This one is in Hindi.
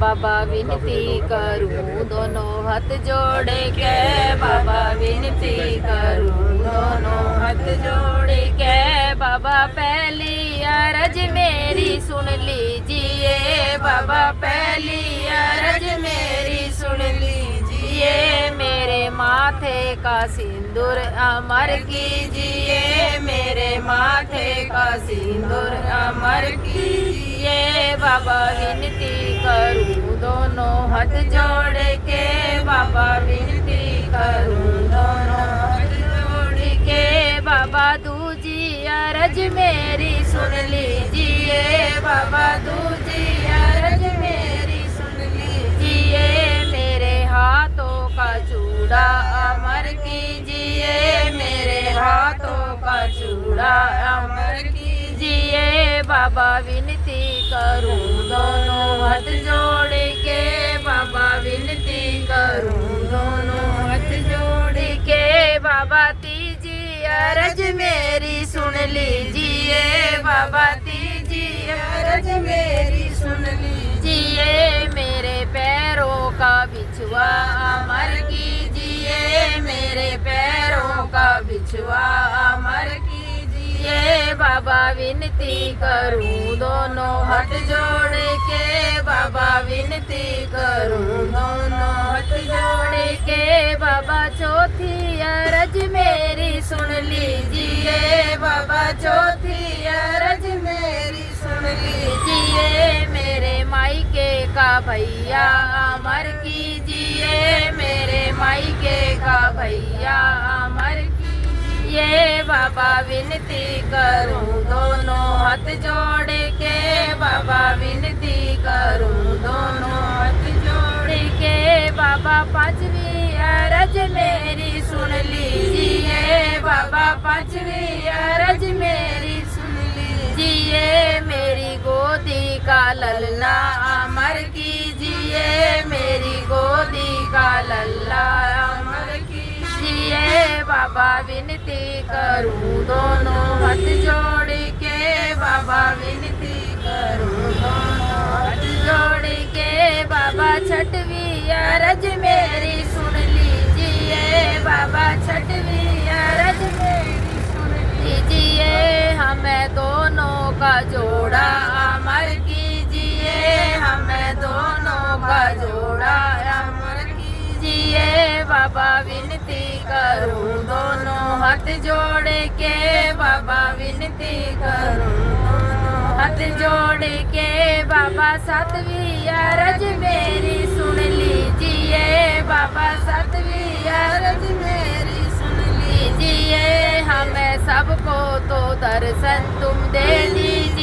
बाबा विनती करूं दोनों हाथ जोड़ के, बाबा विनती करूं दोनों हाथ जोड़ के। बाबा पहली अरज मेरी सुन लीजिए, बाबा पहली अरज मेरी सुन लीजिए। मेरे माथे का सिंदूर अमर कीजिए, मेरे माथे का सिंदूर अमर कीजिए। बाबा विनती करूं दोनों हाथ जोड़ के, बाबा विनती करूं दोनों हाथ जोड़ के। बाबा दूजी अरज मेरी सुन लीजिए, बाबा दूजी अरज मेरी सुन लीजिए। मेरे हाथों का चूड़ा अमर कीजिए, मेरे हाथों का चूड़ा अमर कीजिए। बाबा विनती करूं दोनों हाथ जोड़ के, बाबा विनती करूं दोनों हाथ जोड़ के। बाबा तीजी अरज मेरी सुन लीजिए, बाबा तीजी अरज मेरी सुन लीजिए। मेरे पैरों का बिछुआ अमर कीजिए, मेरे पैरों का बिछुआ अमर कीजिए। बाबा विनती करूं दोनों हाथ जोड़ के, बाबा विनती करूं दोनों हाथ जोड़ के। बाबा चौथी अरज मेरी सुन लीजिए, बाबा चौथी अरज मेरी सुन लीजिए। मेरे मायके का भैया अमर कीजिए, मेरे मायके का भैया अमर कीजिए। बाबा विनती करूं दोनों हाथ जोड़ के, बाबा विनती करूं दोनों हाथ जोड़ के। बाबा पांचवी अरज मेरी सुन लीजिए, बाबा पांचवी अरज मेरी सुन लीजिए। मेरी गोदी का ललना अमर कीजिए, मेरी गोदी का लल्ला अमर कीजिए। बाबा विनती करूं दोनों हाथ जोड़ के, बाबा विनती करूं दोनों हाथ जोड़ के। बाबा छठवीं अरज मेरी सुन लीजिए, बाबा छठवीं अरज मेरी सुन लीजिए। हमें दोनों का जोड़ा अमर कीजिए, हमें दोनों का जोड़ा अमर कीजिए। बाबा विनती करूं दोनों हाथ जोड़ के, बाबा विनती करूं दोनों हाथ जोड़ के। बाबा सातवीं अरज मेरी सुन लीजिए, बाबा सातवीं अरज मेरी सुन लीजिए। हमें सबको तो दर्शन तुम दे दीजिए,